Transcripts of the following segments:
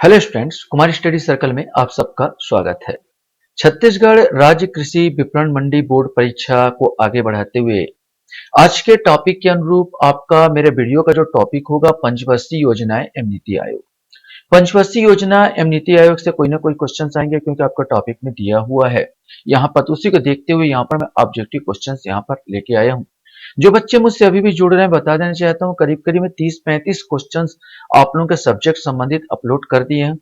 Hello students, Kumar study circle में आप सबका स्वागत है। छत्तीसगढ़ राज्य कृषि विपणन मंडी बोर्ड परीक्षा को आगे बढ़ाते हुए आज के टॉपिक के अनुरूप आपका मेरे वीडियो का जो टॉपिक होगा पंचवर्षीय योजनाएं एवं नीति आयोग। पंचवर्षीय योजना एवं नीति आयोग से कोई ना कोई क्वेश्चन आएंगे क्योंकि आपका टॉपिक में दिया हुआ है। यहाँ पर तो उसी को देखते हुए यहाँ पर मैं ऑब्जेक्टिव क्वेश्चन यहाँ पर लेके आया हूँ। जो बच्चे मुझसे अभी भी जुड़ रहे हैं बता देना चाहता हूँ, करीब करीब मैं 30-35 क्वेश्चंस आप लोगों के सब्जेक्ट संबंधित अपलोड कर दिए हैं।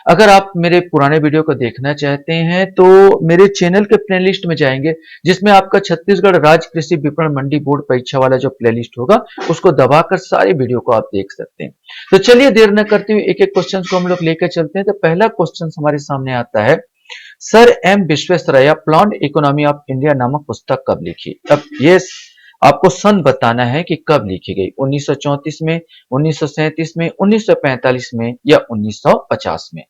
अगर आप मेरे पुराने वीडियो को देखना चाहते हैं तो मेरे चैनल के प्लेलिस्ट में जाएंगे, जिसमें आपका छत्तीसगढ़ राज्य कृषि विपणन मंडी बोर्ड परीक्षा वाला जो प्लेलिस्ट होगा उसको दबाकर सारे वीडियो को आप देख सकते हैं। तो चलिए देर न करते हुए एक एक क्वेश्चन को हम लोग लेकर चलते हैं। तो पहला क्वेश्चन हमारे सामने आता है, sir M Visvesvaraya planned economy of India नामक पुस्तक कब लिखी। अब ये आपको सन बताना है कि कब लिखी गई, 1934 में, 1937 में, 1945 में या 1950 में।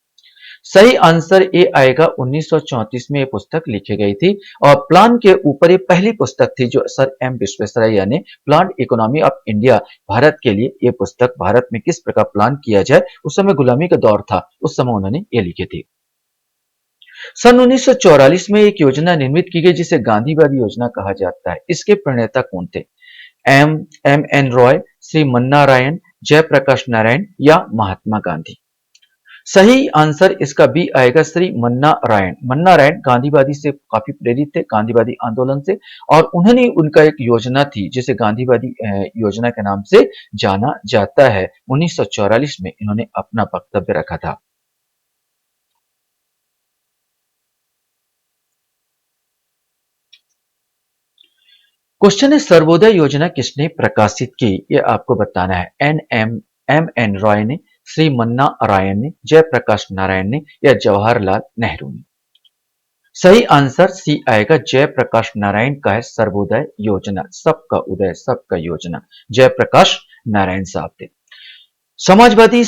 सही आंसर ए आएगा, 1934 में ये पुस्तक लिखी गई थी और प्लान के ऊपर ये पहली पुस्तक थी जो सर एम विश्वेश्वरैया ने plant economy of India Bharat के लिए ये पुस्तक, भारत में किस प्रकार प्लान किया जाए, उस समय गुलामी का दौर था, उस समय उन्होंने ये लिखी थी। सन 1944 में एक योजना निर्मित की गई जिसे गांधीवादी योजना कहा जाता है। इसके प्रणेता कौन थे? M M N Roy, Shriman Narayan, Jayaprakash Narayan या महात्मा गांधी। सही आंसर इसका बी आएगा, श्री मन्ना रायण। मन्ना रायण गांधीवादी से काफी प्रेरित थे, गांधीवादी आंदोलन से, और उन्होंने उनका एक योजना थी जिसे गांधीवादी योजना के नाम से जाना जाता है। 1944 में इन्होंने अपना वक्तव्य रखा था। क्वेश्चन है, सर्वोदय योजना किसने प्रकाशित की, ये आपको बताना है। एम एन रॉय ने, श्री मन्ना रायण ने, जयप्रकाश नारायण ने या जवाहरलाल नेहरू ने। सही आंसर सी आएगा, जयप्रकाश नारायण का है सर्वोदय योजना, सबका उदय सबका योजना, जयप्रकाश नारायण साहब थे। समाजवादी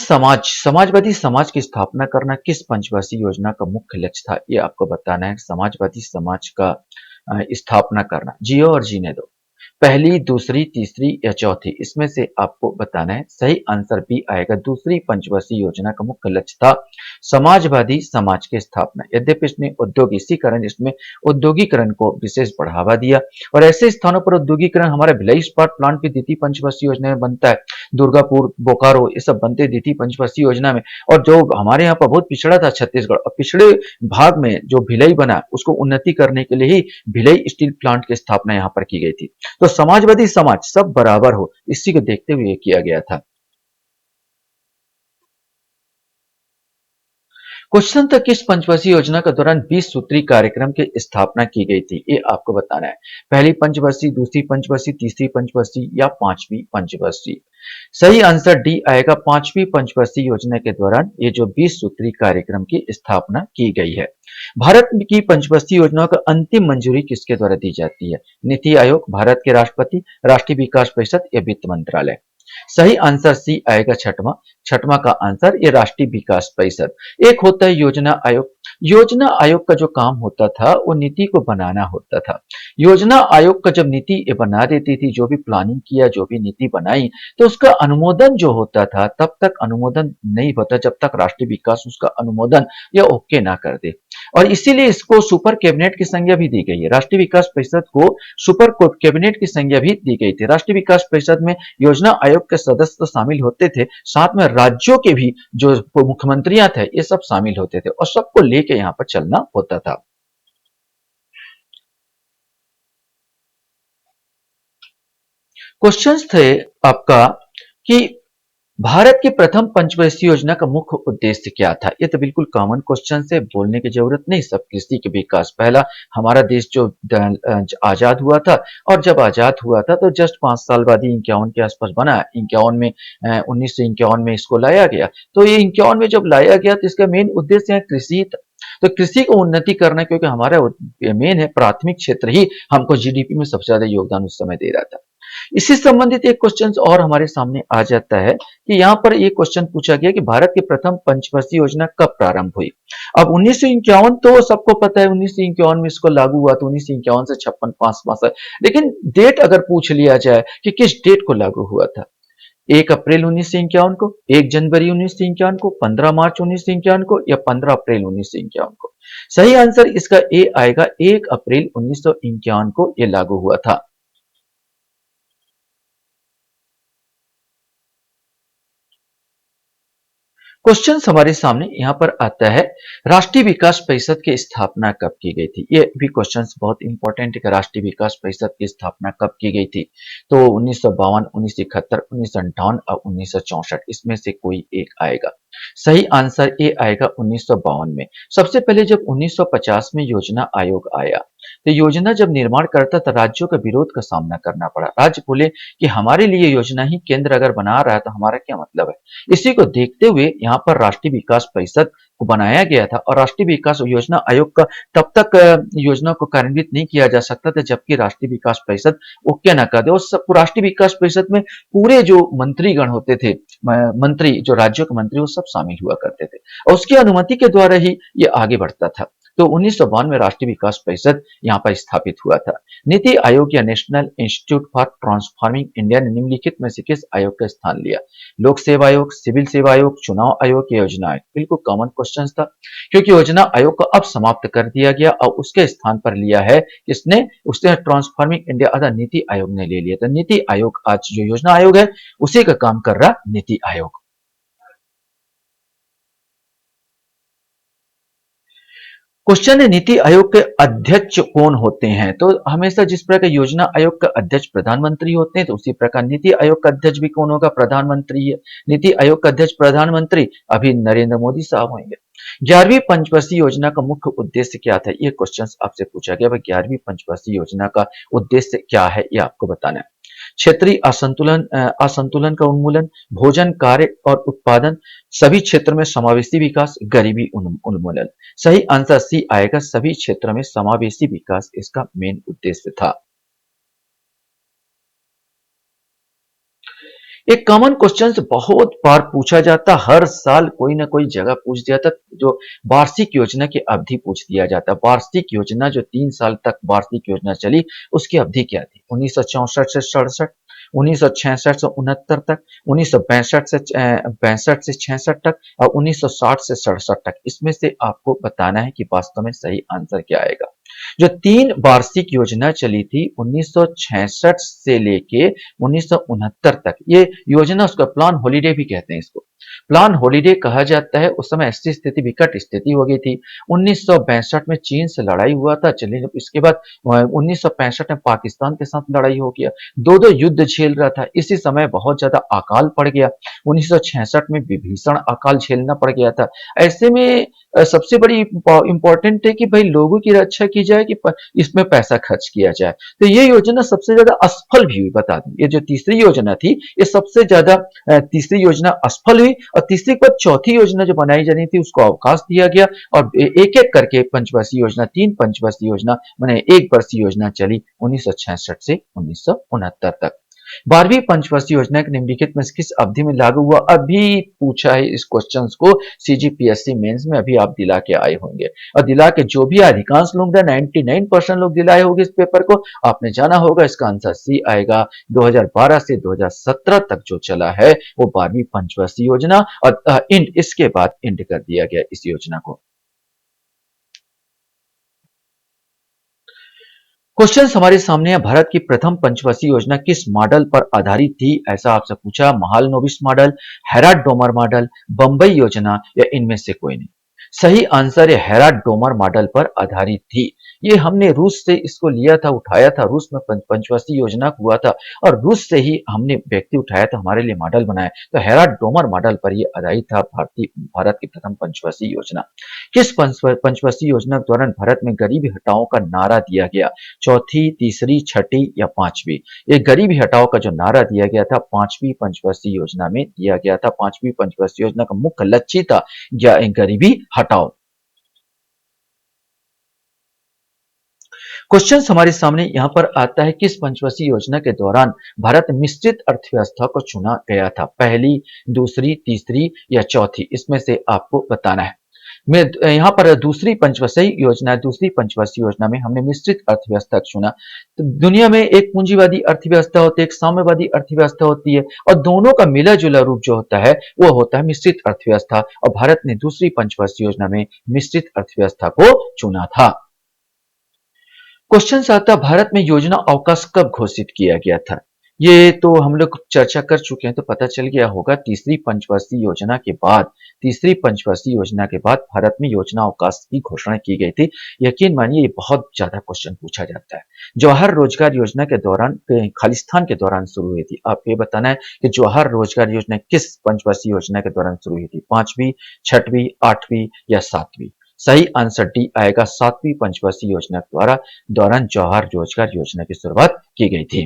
समाज की स्थापना करना किस पंचवर्षीय योजना का मुख्य लक्ष्य था, ये आपको बताना है। समाजवादी समाज का स्थापना करना, जियो और जीने दो, पहली, दूसरी, तीसरी या चौथी, इसमें से आपको बताना है। सही आंसर बी आएगा, दूसरी पंचवर्षीय योजना का मुख्य लक्ष्य था समाजवादी समाज की स्थापना। यद्यपि इसने इसमें औद्योगिकरण को विशेष बढ़ावा दिया और ऐसे स्थानों पर औद्योगिकरण हमारा भिलाई इस्पात प्लांट भी द्वितीय पंचवर्षीय योजना में बनता है। दुर्गापुर, बोकारो, ये सब बनते द्वितीय पंचवर्षीय योजना में। और जो हमारे यहाँ पर बहुत पिछड़ा था छत्तीसगढ़, और पिछड़े भाग में जो भिलाई बना उसको उन्नति करने के लिए ही भिलाई स्टील प्लांट की स्थापना यहाँ पर की गई थी। तो समाजवादी समाज सब बराबर हो, इसी को देखते हुए किया गया था। क्वेश्चन था, किस पंचवर्षीय योजना के दौरान 20 सूत्री कार्यक्रम की स्थापना की गई थी, ये आपको बताना है। पहली पंचवर्षीय, दूसरी पंचवर्षीय, तीसरी पंचवर्षीय या पांचवी पंचवर्षीय। सही आंसर डी आएगा, पांचवी पंचवर्षीय योजना के दौरान ये जो 20 सूत्री कार्यक्रम की स्थापना की गई है। भारत की पंचवर्षीय योजनाओं को अंतिम मंजूरी किसके द्वारा दी जाती है? नीति आयोग, भारत के राष्ट्रपति, राष्ट्रीय विकास परिषद या वित्त मंत्रालय। सही आंसर सी आएगा, छठवां। छठवां का आंसर ये राष्ट्रीय विकास परिषद। एक होता है योजना आयोग। योजना आयोग का जो काम होता था वो नीति को बनाना होता था। योजना आयोग का जब नीति बना देती थी, जो भी प्लानिंग किया, जो भी नीति बनाई, तो उसका अनुमोदन जो होता था, तब तक अनुमोदन नहीं होता जब तक राष्ट्रीय विकास उसका अनुमोदन या ओके ना कर दे। और इसीलिए इसको सुपर कैबिनेट की संज्ञा भी दी गई है। राष्ट्रीय विकास परिषद को सुपर कैबिनेट की संज्ञा भी दी गई थी। राष्ट्रीय विकास परिषद में योजना आयोग के सदस्य तो शामिल होते थे, साथ में राज्यों के भी जो मुख्यमंत्रियां थे ये सब शामिल होते थे और सबको लेके यहाँ पर चलना होता था। क्वेश्चंस थे आपका कि भारत की प्रथम पंचवर्षीय योजना का मुख्य उद्देश्य क्या था। ये तो बिल्कुल कॉमन क्वेश्चन से, बोलने की जरूरत नहीं। सब कृषि के विकास, पहला हमारा देश जो आजाद हुआ था, और जब आजाद हुआ था तो जस्ट 5 साल बाद ही 51 के आसपास बना। 51 में 1951 में इसको लाया गया। तो ये 51 में जब लाया गया तो इसका मेन उद्देश्य है कृषि था। तो कृषि को उन्नति करना, क्योंकि हमारा मेन है प्राथमिक क्षेत्र ही हमको जीडीपी में सबसे ज्यादा योगदान उस समय दे रहा था। इसी संबंधित एक क्वेश्चन और हमारे सामने आ जाता है कि यहाँ पर एक क्वेश्चन पूछा गया कि भारत की प्रथम पंचवर्षीय योजना कब प्रारंभ हुई। अब 1951 तो सबको पता है, 1951 में इसको लागू हुआ, तो 1951 से 56 5 साल। लेकिन डेट अगर पूछ लिया जाए कि किस डेट को लागू हुआ था, 1 अप्रैल 1951 को, 1 जनवरी 1951 को, 15 मार्च 1951 को या 15 अप्रैल 1951 को? सही आंसर इसका ए आएगा, 1 अप्रैल 1951 को यह लागू हुआ था। क्वेश्चन हमारे सामने यहां पर आता है, राष्ट्रीय विकास परिषद की स्थापना कब की गई थी? ये भी क्वेश्चन बहुत इंपॉर्टेंट है कि राष्ट्रीय विकास परिषद की स्थापना कब की गई थी? तो 1952, 1971, 1958 और 1964 इसमें से कोई एक आएगा। सही आंसर ए आएगा 1952 में। सबसे पहले जब 1950 में योजना आयोग आया, तो योजना जब निर्माण करता तो राज्यों का विरोध का सामना करना पड़ा। राज्य बोले कि हमारे लिए योजना ही केंद्र अगर बना रहा है तो हमारा क्या मतलब है? इसी को देखते हुए यहाँ पर राष्ट्रीय विकास परिषद को बनाया गया था और राष्ट्रीय विकास योजना आयोग का तब तक योजना को कार्यान्वित नहीं किया जा सकता था जबकि राष्ट्रीय विकास परिषद ओके ना कर दे। और सब राष्ट्रीय विकास परिषद में पूरे जो मंत्रीगण होते थे, मंत्री जो राज्यों के मंत्री वो सब शामिल हुआ करते थे और उसकी अनुमति के द्वारा ही ये आगे बढ़ता था। तो 1952 में राष्ट्रीय विकास परिषद यहाँ पर स्थापित हुआ था। नीति आयोग या national institute for transforming India ने निम्नलिखित में से किस आयोग का स्थान लिया? लोक सेवा आयोग, सिविल सेवा आयोग, चुनाव आयोग या योजना आयोग? बिल्कुल कॉमन क्वेश्चन था, क्योंकि योजना आयोग को अब समाप्त कर दिया गया और उसके स्थान पर लिया है किसने? उसने ट्रांसफॉर्मिंग इंडिया अर्थात नीति आयोग ने ले लिया। तो नीति आयोग आज जो योजना आयोग है उसी का काम कर रहा नीति आयोग। क्वेश्चन है, नीति आयोग के अध्यक्ष कौन होते हैं? तो हमेशा जिस प्रकार योजना आयोग का अध्यक्ष प्रधानमंत्री होते हैं तो उसी प्रकार नीति आयोग का अध्यक्ष भी कौन होगा? प्रधानमंत्री है। नीति आयोग का अध्यक्ष प्रधानमंत्री अभी नरेंद्र मोदी साहब होंगे। 11वीं पंचवर्षीय योजना का मुख्य उद्देश्य क्या था? ये क्वेश्चन आपसे पूछा गया। 11वीं पंचवर्षीय योजना का उद्देश्य क्या है ये आपको बताना है। क्षेत्रीय असंतुलन का उन्मूलन, भोजन कार्य और उत्पादन, सभी क्षेत्र में समावेशी विकास, गरीबी उन्मूलन। सही आंसर सी आएगा, सभी क्षेत्रों में समावेशी विकास इसका मेन उद्देश्य था। एक कॉमन क्वेश्चन बहुत बार पूछा जाता, हर साल कोई ना कोई जगह पूछ दिया था, जो वार्षिक योजना की अवधि पूछ दिया जाता। वार्षिक योजना जो 3 साल तक वार्षिक योजना चली उसकी अवधि क्या थी? 1964 से 67, 1966 से 69 तक, 1962 से 66 तक और 1960 से 67 तक। इसमें से आपको बताना है कि वास्तव में सही आंसर क्या आएगा। जो 3 वार्षिक योजना चली थी 1966 से लेके 1969 तक, ये योजना उसका प्लान हॉलीडे भी कहते हैं इसको। प्लान हॉलीडे कहा जाता है। उस समय ऐसी स्थिति विकट स्थिति हो गई थी। 1962 में चीन से लड़ाई हुआ था। चलिए इसके बाद 1965 में पाकिस्तान के साथ लड़ाई हो गया। दो युद्ध झेल रहा था। इसी समय बहुत ज्यादा अकाल पड़ गया। 1966 में विभीषण अकाल झेलना पड़ गया था। ऐसे में सबसे बड़ी इंपॉर्टेंट है कि भाई लोगों की रक्षा की जाए कि इसमें पैसा खर्च किया जाए। तो ये योजना सबसे ज्यादा असफल भी हुई। बता दूं, ये जो तीसरी योजना थी ये सबसे ज्यादा तीसरी योजना असफल हुई और तीसरी के बाद चौथी योजना जो बनाई जानी थी उसको अवकाश दिया गया और एक एक करके पंचवर्षीय योजना, 3 पंचवर्षीय योजना मैंने 1 वर्षीय योजना चली 1966 से 1969 तक। 12वीं पंचवर्षीय योजना के निम्नलिखित में किस अवधि में लागू हुआ? अभी पूछा है इस क्वेश्चन को सीजीपीएससी मेंस में, अभी आप दिला के आए होंगे और दिला के जो भी अधिकांश लोग 99% लोग दिलाए होंगे इस पेपर को, आपने जाना होगा। इसका आंसर सी आएगा। 2012 से 2017 तक जो चला है वो 12वीं पंचवर्षीय योजना और इसके बाद इंड कर दिया गया इस योजना को। क्वेश्चन हमारे सामने है, भारत की प्रथम पंचवर्षीय योजना किस मॉडल पर आधारित थी? ऐसा आपसे पूछा। Mahalanobis model, Harold Domar model, Bombay योजना या इनमें से कोई नहीं। सही आंसर है हेराल्ड डोमर मॉडल पर आधारित थी। ये हमने रूस से इसको लिया था, उठाया था। रूस में पंचवर्षीय योजना हुआ था और रूस से ही हमने व्यक्ति उठाया था, हमारे लिए मॉडल बनाया। तो हेराल्ड डोमर मॉडल पर यह आधारित था भारत की प्रथम पंचवर्षीय योजना। किस पंचवर्षीय योजना के दौरान भारत में गरीबी हटाओ का नारा दिया गया? चौथी, तीसरी, छठी या पांचवी? ये गरीबी हटाओ का जो नारा दिया गया था 5वीं पंचवर्षीय योजना में दिया गया था। 5वीं पंचवर्षीय योजना का मुख्य लक्ष्य था गरीबी हटाओ। क्वेश्चन हमारे सामने यहां पर आता है, किस पंचवर्षीय योजना के दौरान भारत मिश्रित अर्थव्यवस्था को चुना गया था? पहली, दूसरी, तीसरी या चौथी? इसमें से आपको बताना है। में यहाँ पर दूसरी पंचवर्षीय योजना में हमने मिश्रित अर्थव्यवस्था चुना। तो दुनिया में एक पूंजीवादी अर्थव्यवस्था होती है, एक साम्यवादी अर्थव्यवस्था होती है, और दोनों का मिला जुला रूप जो होता है वो होता है मिश्रित अर्थव्यवस्था, और भारत ने दूसरी पंचवर्षीय योजना में मिश्रित अर्थव्यवस्था को चुना था। क्वेश्चन आता है, भारत में योजना अवकाश कब घोषित किया गया था? ये तो हम लोग चर्चा कर चुके हैं, तो पता चल गया होगा। तीसरी पंचवर्षीय योजना के बाद भारत में योजना अवकाश की घोषणा की गई थी। यकीन मानिए ये बहुत ज्यादा क्वेश्चन पूछा जाता है। जवाहर रोजगार योजना के दौरान खालिस्तान के दौरान शुरू हुई थी। आपको ये बताना है कि जवाहर रोजगार योजना किस पंचवर्षीय योजना के दौरान शुरू हुई थी, पांचवी, छठवीं, आठवीं या सातवीं? सही आंसर डी आएगा, सातवीं पंचवर्षीय योजना द्वारा दौरान जवाहर रोजगार योजना की शुरुआत की गई थी।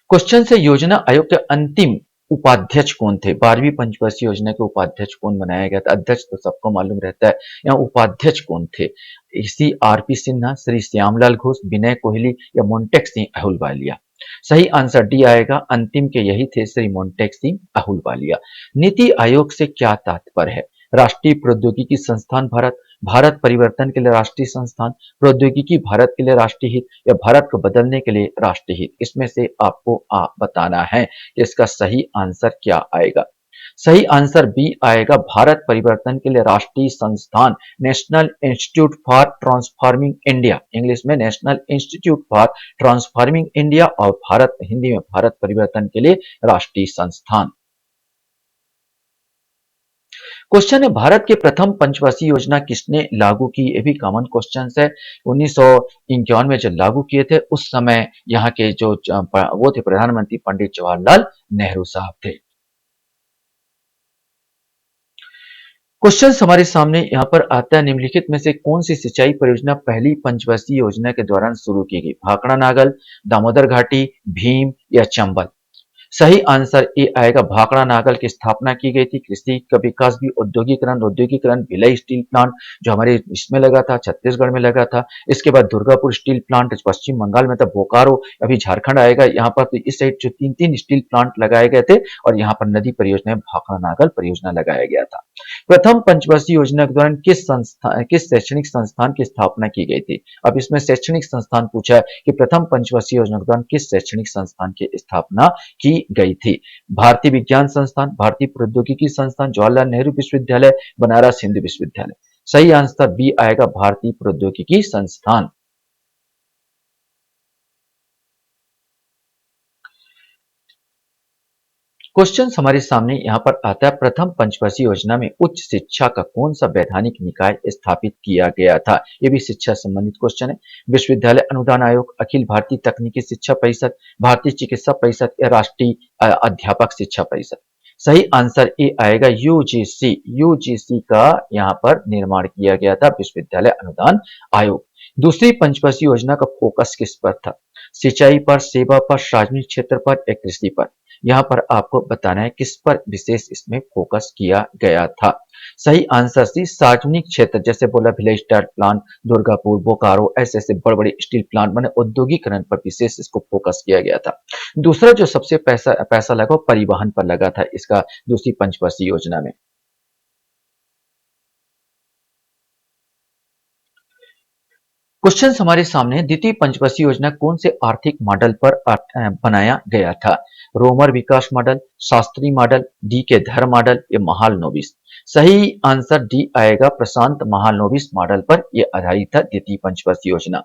क्वेश्चन से योजना आयोग के अंतिम उपाध्यक्ष कौन थे? 12वीं पंचवर्षीय योजना के उपाध्यक्ष कौन बनाया गया था? अध्यक्ष तो सबको मालूम रहता है, यहाँ उपाध्यक्ष कौन थे? C R P Sinha, Shri Shyamlal Ghosh, Vinay Kohli या मोन्टेक सिंह अहलूवालिया? सही आंसर डी आएगा, अंतिम के यही थे, श्री मोन्टेक सिंह अहलूवालिया। नीति आयोग से क्या तात्पर्य है? राष्ट्रीय प्रौद्योगिकी संस्थान भारत, भारत परिवर्तन के लिए राष्ट्रीय संस्थान, प्रौद्योगिकी भारत के लिए राष्ट्रीय हित, या भारत को बदलने के लिए राष्ट्रीय हित? इसमें से आपको बताना है कि इसका सही आंसर क्या आएगा। सही आंसर बी आएगा, भारत परिवर्तन के लिए राष्ट्रीय संस्थान, national institute for transforming India, English में national institute for transforming India, और भारत हिंदी में भारत परिवर्तन के लिए राष्ट्रीय संस्थान। क्वेश्चन है, भारत के प्रथम पंचवर्षीय योजना किसने लागू की? ये भी कॉमन क्वेश्चन है। 1951 में जब लागू किए थे, उस समय यहाँ के जो वो थे प्रधानमंत्री पंडित जवाहरलाल नेहरू साहब थे। क्वेश्चन हमारे सामने यहाँ पर आता है, निम्नलिखित में से कौन सी सिंचाई परियोजना पहली पंचवर्षीय योजना के दौरान शुरू की गई? भाखड़ा नागल, दामोदर घाटी, भीम या चंबल? सही आंसर ए आएगा, भाखड़ा नागल की स्थापना की गई थी। कृषि का विकास भी, औद्योगिकरण भिलाई स्टील प्लांट जो हमारे इसमें लगा था, छत्तीसगढ़ में लगा था। इसके बाद दुर्गापुर स्टील प्लांट पश्चिम बंगाल में था, बोकारो अभी झारखंड आएगा। यहाँ पर तो इस साइड जो तीन तीन स्टील प्लांट लगाए गए थे, और यहाँ पर नदी परियोजना भाखड़ा नागल परियोजना लगाया गया था। प्रथम पंचवर्षीय योजना के दौरान किस शैक्षणिक संस्थान की स्थापना की गई थी? अब इसमें शैक्षणिक संस्थान पूछा है कि प्रथम पंचवर्षीय योजना के दौरान किस शैक्षणिक संस्थान की स्थापना की गई थी? भारतीय विज्ञान संस्थान, भारतीय प्रौद्योगिकी संस्थान, जवाहरलाल नेहरू विश्वविद्यालय, बनारस हिंदू विश्वविद्यालय? सही आंसर बी आएगा, भारतीय प्रौद्योगिकी संस्थान। क्वेश्चन हमारे सामने यहाँ पर आता है, प्रथम पंचवर्षीय योजना में उच्च शिक्षा का कौन सा वैधानिक निकाय स्थापित किया गया था? ये भी शिक्षा संबंधित क्वेश्चन है। विश्वविद्यालय अनुदान आयोग, अखिल भारतीय तकनीकी शिक्षा परिषद, भारतीय चिकित्सा परिषद या राष्ट्रीय अध्यापक शिक्षा परिषद? सही आंसर ए आएगा, यूजीसी। यूजीसी का यहाँ पर निर्माण किया गया था, विश्वविद्यालय अनुदान आयोग। दूसरी पंचवर्षीय योजना का फोकस किस पर था? सिंचाई पर, सेवा पर, सार्वजनिक क्षेत्र पर या कृषि पर? यहाँ पर आपको बताना है किस पर विशेष इसमें फोकस किया गया था। सही आंसर सी, सार्वजनिक क्षेत्र, जैसे बोला भिलाई स्टील प्लांट, दुर्गापुर, बोकारो, ऐसे ऐसे बड़े बड़े स्टील प्लांट बने, औद्योगिकरण पर विशेष इसको फोकस किया गया था। दूसरा जो सबसे पैसा लगा वो परिवहन पर लगा था, इसका दूसरी पंचवर्षीय योजना में। क्वेश्चन हमारे सामने, द्वितीय पंचवर्षीय योजना कौन से आर्थिक मॉडल पर बनाया गया था? रोमर विकास मॉडल, शास्त्री मॉडल, डी के धर मॉडल या महालनोबिस? सही आंसर डी आएगा, प्रशांत महालनोबिस मॉडल पर यह आधारित था द्वितीय पंचवर्षीय योजना।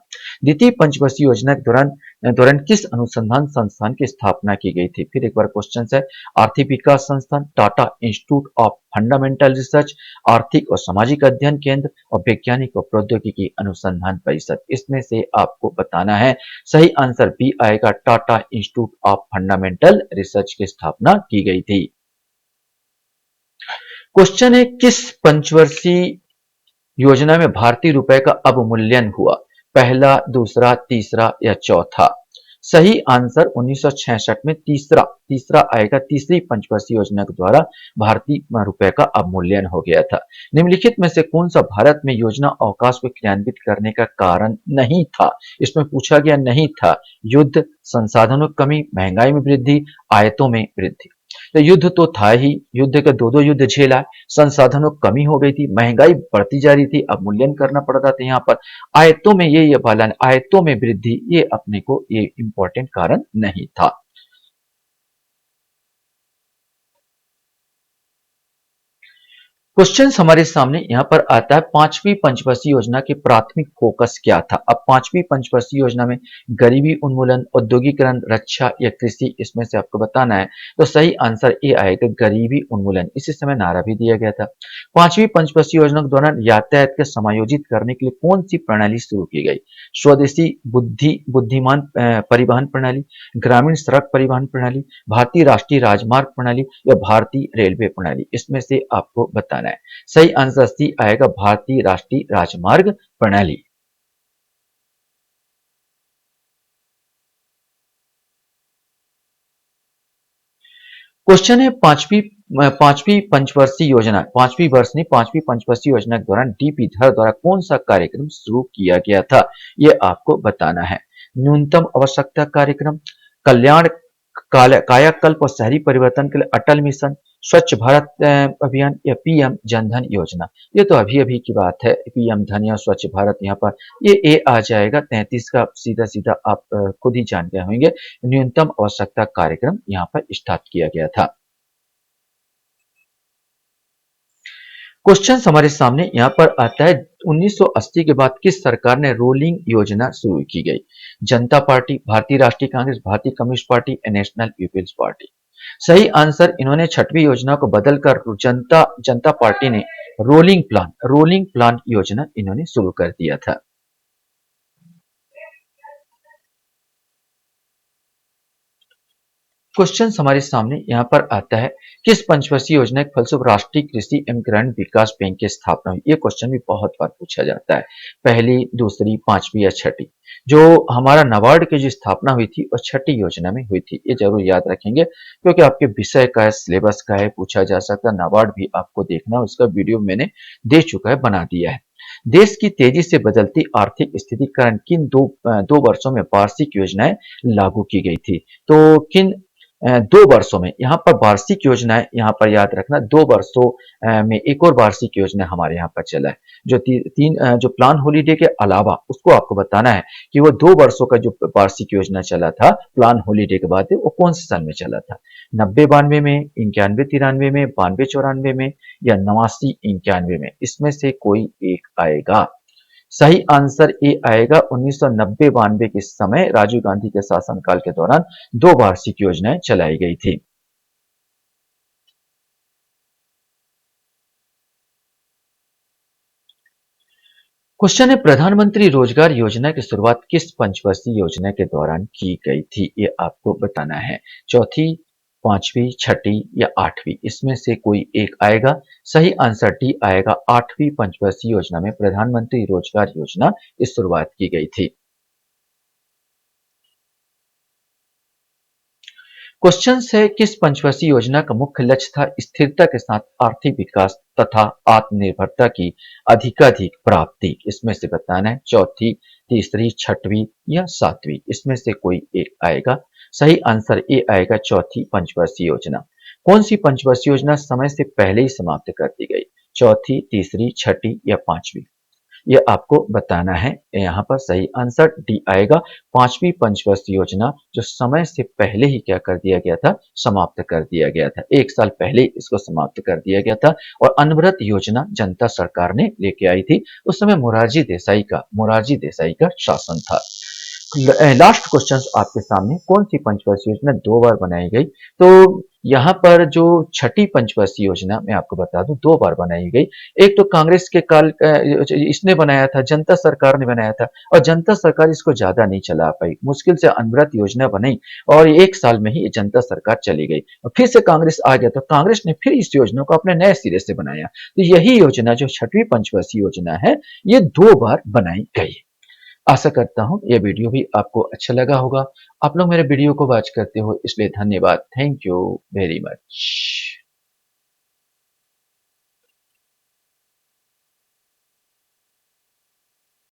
द्वितीय पंचवर्षीय योजना के दौरान किस अनुसंधान संस्थान की स्थापना की गई थी? फिर एक बार क्वेश्चन है, आर्थिक विकास संस्थान, Tata institute of fundamental research, आर्थिक और सामाजिक अध्ययन केंद्र, और वैज्ञानिक और प्रौद्योगिकी अनुसंधान परिषद? इसमें से आपको बताना है। सही आंसर बी आएगा, Tata institute of fundamental research की स्थापना की गई थी। क्वेश्चन है, किस पंचवर्षीय योजना में भारतीय रुपए का अवमूल्यन हुआ? पहला, दूसरा, तीसरा या चौथा? सही आंसर 1966 में तीसरा आएगा। तीसरी पंचवर्षीय योजना के द्वारा भारतीय रुपए का अवमूल्यन हो गया था। निम्नलिखित में से कौन सा भारत में योजना अवकाश को क्रियान्वित करने का कारण नहीं था? इसमें पूछा गया नहीं था। युद्ध, संसाधनों की कमी, महंगाई में वृद्धि, आयतों में वृद्धि? तो युद्ध तो था ही, युद्ध के दो दो युद्ध झेला, संसाधनों की कमी हो गई थी, महंगाई बढ़ती जा रही थी, अवमूल्यन करना पड़ रहा था यहाँ पर। आयतों में ये पालन, आयतों में वृद्धि, ये अपने को ये इंपॉर्टेंट कारण नहीं था। क्वेश्चन हमारे सामने यहाँ पर आता है, पांचवी पंचवर्षीय योजना की प्राथमिक फोकस क्या था। अब पांचवी पंचवर्षीय योजना में गरीबी उन्मूलन, औद्योगिकरण, रक्षा या कृषि, इसमें से आपको बताना है। तो सही आंसर ए आएगा, गरीबी उन्मूलन। इसी समय नारा भी दिया गया था। पांचवी पंचवर्षीय योजना के दौरान यातायात को समायोजित करने के लिए कौन सी प्रणाली शुरू की गई। स्वदेशी बुद्धिमान परिवहन प्रणाली, ग्रामीण सड़क परिवहन प्रणाली, भारतीय राष्ट्रीय राजमार्ग प्रणाली या भारतीय रेलवे प्रणाली, इसमें से आपको बताना है। सही आंसर सी आएगा, भारतीय राष्ट्रीय राजमार्ग प्रणाली। क्वेश्चन है, पांचवी पंचवर्षीय योजना, पांचवी वर्ष नहीं, पांचवी पंचवर्षीय योजना के दौरान डीपी धर द्वारा कौन सा कार्यक्रम शुरू किया गया था, यह आपको बताना है। न्यूनतम आवश्यकता कार्यक्रम, कल्याण कायाकल्प और शहरी परिवर्तन के लिए अटल मिशन, स्वच्छ भारत अभियान या पीएम जनधन योजना। ये तो अभी अभी की बात है, पीएम धन या स्वच्छ भारत, यहाँ पर ये ए आ जाएगा। 33 का सीधा सीधा आप खुद ही जान गए होंगे। न्यूनतम आवश्यकता कार्यक्रम यहाँ पर स्टार्ट किया गया था। क्वेश्चन हमारे सामने यहाँ पर आता है, 1980 के बाद किस सरकार ने रोलिंग योजना शुरू की गई। जनता पार्टी, भारतीय राष्ट्रीय कांग्रेस, भारतीय कम्युनिस्ट पार्टी या नेशनल पीपल्स पार्टी। सही आंसर, इन्होंने छठवीं योजना को बदलकर जनता जनता पार्टी ने रोलिंग प्लान योजना इन्होंने शुरू कर दिया था। क्वेश्चन हमारे सामने यहाँ पर आता है, किस पंचवर्षीय योजना के फलस्वरूप राष्ट्रीय कृषि एवं ग्रामीण विकास बैंक की स्थापना हुई। ये क्वेश्चन भी बहुत बार पूछा जाता है, पहली, दूसरी, पांचवी या छठी। जो हमारा नाबार्ड की जो स्थापना हुई थी और छठी योजना में हुई थी, ये जरूर याद रखेंगे, क्योंकि आपके विषय का है, सिलेबस का है, पूछा जा सकता है। नाबार्ड भी आपको देखना, उसका वीडियो मैंने दे चुका है, बना दिया है। देश की तेजी से बदलती आर्थिक स्थिति के कारण किन दो वर्षों में वार्षिक योजनाएं लागू की गई थी। तो किन 2 वर्षों में, यहाँ पर वार्षिक योजनाएं, यहाँ पर याद रखना, 2 वर्षों में एक और वार्षिक योजना हमारे यहाँ पर चला है। जो जो प्लान हॉलीडे के अलावा, उसको आपको बताना है कि वो 2 वर्षों का जो वार्षिक योजना चला था प्लान हॉलीडे के बाद, वो कौन से साल में चला था। 90-92 में, 91-93 में, 92-94 में या 89-91 में, इसमें से कोई एक आएगा। सही आंसर ए आएगा, 1990-92 के समय राजीव गांधी के शासनकाल के दौरान 2 वार्षिक योजनाएं चलाई गई थी। क्वेश्चन है, प्रधानमंत्री रोजगार योजना की शुरुआत किस पंचवर्षीय योजना के दौरान की गई थी, ये आपको बताना है। चौथी, पांचवी, छठी या आठवीं, इसमें से कोई एक आएगा। सही आंसर डी आएगा, आठवीं पंचवर्षीय योजना में प्रधानमंत्री रोजगार योजना की शुरुआत की गई थी। क्वेश्चन है, किस पंचवर्षीय योजना का मुख्य लक्ष्य था स्थिरता के साथ आर्थिक विकास तथा आत्मनिर्भरता की अधिकाधिक प्राप्ति। इसमें से बताना है, चौथी, तीसरी, छठवीं या सातवीं, इसमें से कोई एक आएगा। सही आंसर ए आएगा, चौथी पंचवर्षीय योजना। कौन सी पंचवर्षीय योजना समय से पहले ही समाप्त कर दी गई। चौथी, तीसरी, छठी या पांचवी, ये आपको बताना है। यहाँ पर सही आंसर डी आएगा, पांचवी पंचवर्षीय योजना, जो समय से पहले ही क्या कर दिया गया था, समाप्त कर दिया गया था। 1 साल पहले इसको समाप्त कर दिया गया था। और अनवरत योजना जनता सरकार ने लेके आई थी। उस समय मोरारजी देसाई का शासन था। लास्ट क्वेश्चन आपके सामने, कौन सी पंचवर्षीय योजना 2 बार बनाई गई। तो यहाँ पर जो छठी पंचवर्षीय योजना, मैं आपको बता दूं, 2 बार बनाई गई। एक तो कांग्रेस के काल इसने बनाया था, जनता सरकार ने बनाया था, और जनता सरकार इसको ज्यादा नहीं चला पाई, मुश्किल से अनवरत योजना बनाई और 1 साल में ही ये जनता सरकार चली गई। और फिर से कांग्रेस आ गया, तो कांग्रेस ने फिर इस योजना को अपने नए सिरे से बनाया। तो यही योजना जो छठवीं पंचवर्षीय योजना है, ये 2 बार बनाई गई। आशा करता हूँ ये वीडियो भी आपको अच्छा लगा होगा। आप लोग मेरे वीडियो को वॉच करते हो, इसलिए धन्यवाद। Thank you very much.